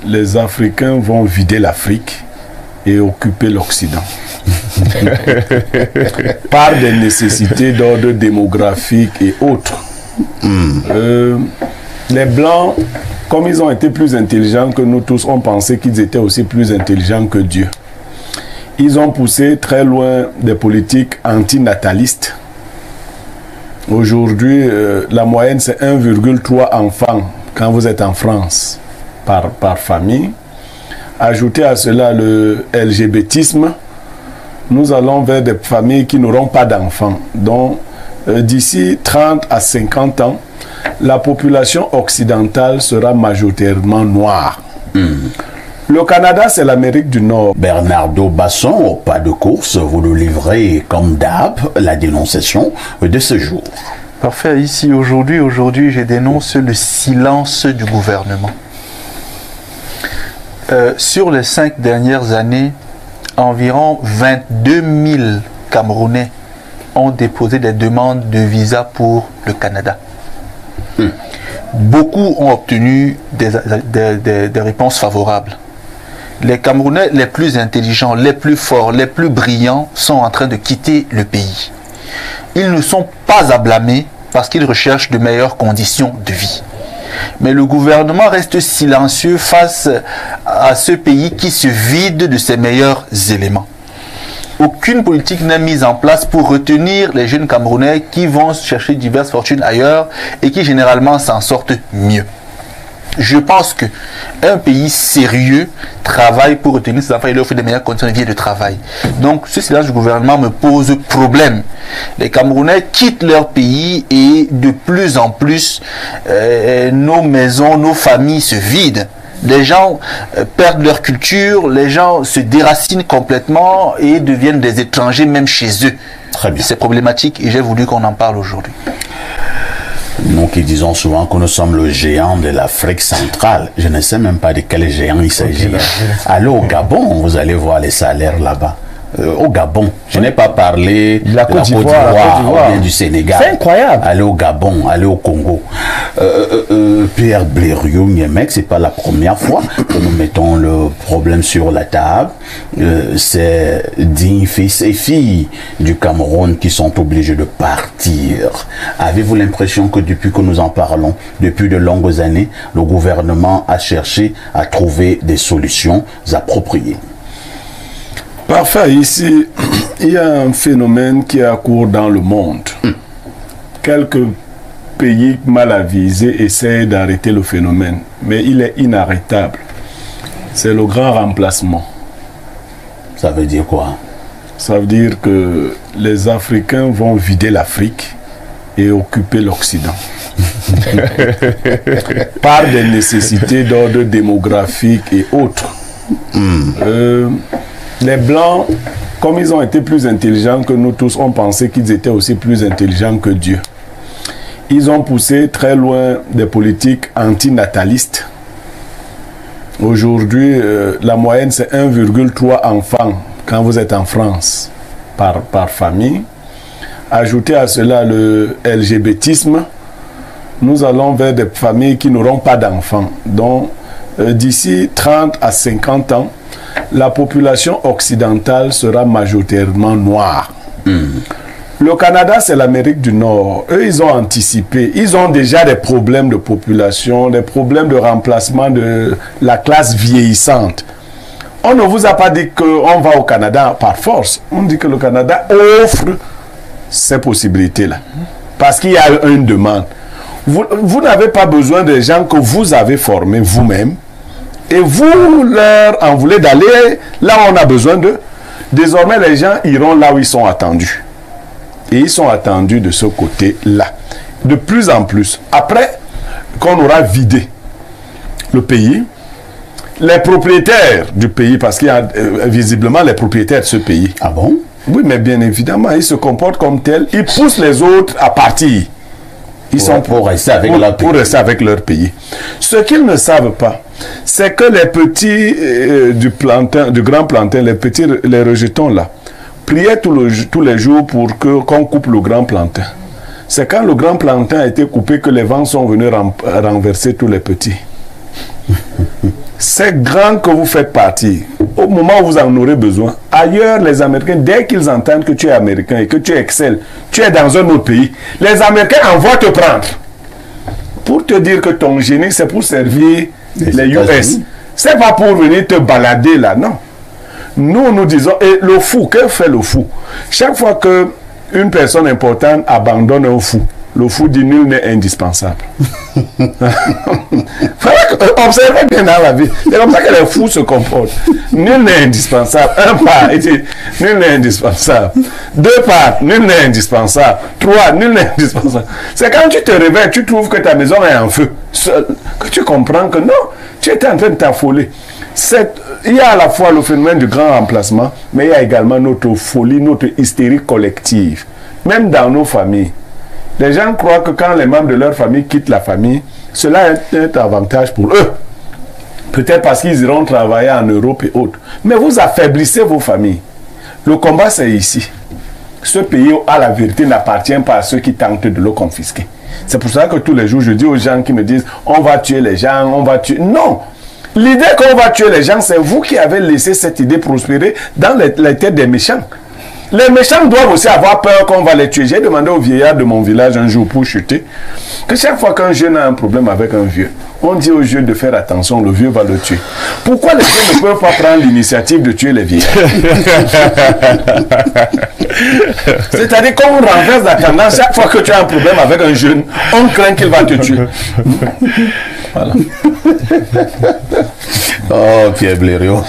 les Africains vont vider l'Afrique et occuper l'Occident. Par des nécessités d'ordre démographique et autres. Les Blancs, comme ils ont été plus intelligents que nous tous, on pensait qu'ils étaient aussi plus intelligents que Dieu. Ils ont poussé très loin des politiques antinatalistes. Aujourd'hui, la moyenne, c'est 1,3 enfants quand vous êtes en France par famille. Ajoutez à cela le LGBTisme, nous allons vers des familles qui n'auront pas d'enfants. Donc, d'ici 30 à 50 ans, la population occidentale sera majoritairement noire. Le Canada, c'est l'Amérique du Nord. Bernardo Basson, au pas de course, vous nous livrez comme d'hab la dénonciation de ce jour. Parfait. Ici, aujourd'hui, je dénonce le silence du gouvernement. Sur les 5 dernières années, environ 22 000 Camerounais ont déposé des demandes de visa pour le Canada. Beaucoup ont obtenu des réponses favorables. Les Camerounais les plus intelligents, les plus forts, les plus brillants sont en train de quitter le pays. Ils ne sont pas à blâmer parce qu'ils recherchent de meilleures conditions de vie. Mais le gouvernement reste silencieux face à ce pays qui se vide de ses meilleurs éléments. Aucune politique n'est mise en place pour retenir les jeunes Camerounais qui vont chercher diverses fortunes ailleurs et qui généralement s'en sortent mieux. Je pense qu'un pays sérieux travaille pour retenir ses enfants et leur offrir des meilleures conditions de vie et de travail. Donc ce silence du gouvernement me pose problème. Les Camerounais quittent leur pays et de plus en plus nos maisons, nos familles se vident. Les gens perdent leur culture, les gens se déracinent complètement et deviennent des étrangers même chez eux. Très bien. C'est problématique et j'ai voulu qu'on en parle aujourd'hui. Nous qui disons souvent que nous sommes le géant de l'Afrique centrale, je ne sais même pas de quel géant il s'agit. Allez au Gabon, vous allez voir les salaires là-bas. Au Gabon, je n'ai pas parlé de la Côte d'Ivoire ou bien du Sénégal. C'est incroyable. Allez au Gabon, allez au Congo. Pierre Blériot-Niemek, c'est pas la première fois que nous mettons le problème sur la table. C'est dignes fils et filles du Cameroun qui sont obligés de partir. Avez-vous l'impression que depuis que nous en parlons, depuis de longues années, le gouvernement a cherché à trouver des solutions appropriées? Parfait. Ici, il y a un phénomène qui est à court dans le monde. Quelques pays mal avisés essayent d'arrêter le phénomène, mais il est inarrêtable. C'est le grand remplacement. Ça veut dire quoi? Ça veut dire que les Africains vont vider l'Afrique et occuper l'Occident. Par des nécessités d'ordre démographique et autres. Les Blancs, comme ils ont été plus intelligents que nous tous, on pensait qu'ils étaient aussi plus intelligents que Dieu. Ils ont poussé très loin des politiques antinatalistes. Aujourd'hui, la moyenne, c'est 1,3 enfants quand vous êtes en France par famille. Ajoutez à cela le LGBTisme. Nous allons vers des familles qui n'auront pas d'enfants. Donc, d'ici 30 à 50 ans, la population occidentale sera majoritairement noire. Le Canada, c'est l'Amérique du Nord. Eux, ils ont anticipé. Ils ont déjà des problèmes de population, des problèmes de remplacement de la classe vieillissante. On ne vous a pas dit qu'on va au Canada par force. On dit que le Canada offre ces possibilités-là. Parce qu'il y a une demande. Vous n'avez pas besoin des gens que vous avez formés vous-même. Et vous leur en voulez d'aller là où on a besoin d'eux. Désormais, les gens iront là où ils sont attendus. Et ils sont attendus de ce côté-là. De plus en plus. Après qu'on aura vidé le pays, les propriétaires du pays, parce qu'il y a visiblement les propriétaires de ce pays. Ah bon? Oui, mais bien évidemment, ils se comportent comme tels. Ils poussent les autres à partir. Ils sont pour rester avec leur pays. Pour rester avec leur pays. Ce qu'ils ne savent pas, c'est que les petits du grand plantain, les rejetons là, priaient tous les jours pour qu'on coupe le grand plantain. C'est quand le grand plantain a été coupé que les vents sont venus renverser tous les petits. ces grands que vous faites partie, au moment où vous en aurez besoin, ailleurs, les Américains, dès qu'ils entendent que tu es américain et que tu excelles, tu es dans un autre pays, les Américains envoient te prendre. Pour te dire que ton génie, c'est pour servir les US. C'est pas pour venir te balader là, non. Nous, nous disons, et le fou, que fait le fou? Chaque fois que une personne importante abandonne un fou, le fou dit nul n'est indispensable. Observez bien dans la vie. C'est comme ça que les fous se comportent. Nul n'est indispensable. Un pas, il dit nul n'est indispensable. Deux pas, nul n'est indispensable. Trois, nul n'est indispensable. C'est quand tu te réveilles, tu trouves que ta maison est en feu, que tu comprends que non, tu étais en train de t'affoler. Il y a à la fois le phénomène du grand remplacement, mais il y a également notre folie, notre hystérie collective. Même dans nos familles. Les gens croient que quand les membres de leur famille quittent la famille, cela est un avantage pour eux. Peut-être parce qu'ils iront travailler en Europe et autres. Mais vous affaiblissez vos familles. Le combat, c'est ici. Ce pays, à la vérité, n'appartient pas à ceux qui tentent de le confisquer. C'est pour ça que tous les jours, je dis aux gens qui me disent « on va tuer les gens, on va tuer... » Non! L'idée qu'on va tuer les gens, c'est vous qui avez laissé cette idée prospérer dans les têtes des méchants. Les méchants doivent aussi avoir peur qu'on va les tuer. J'ai demandé au vieillard de mon village un jour pour chuter que chaque fois qu'un jeune a un problème avec un vieux, on dit au jeune de faire attention, le vieux va le tuer. Pourquoi les jeunes ne peuvent pas prendre l'initiative de tuer les vieillards? C'est-à-dire qu'on renverse la tendance. Chaque fois que tu as un problème avec un jeune, on craint qu'il va te tuer. Voilà. Oh, Pierre Blériot.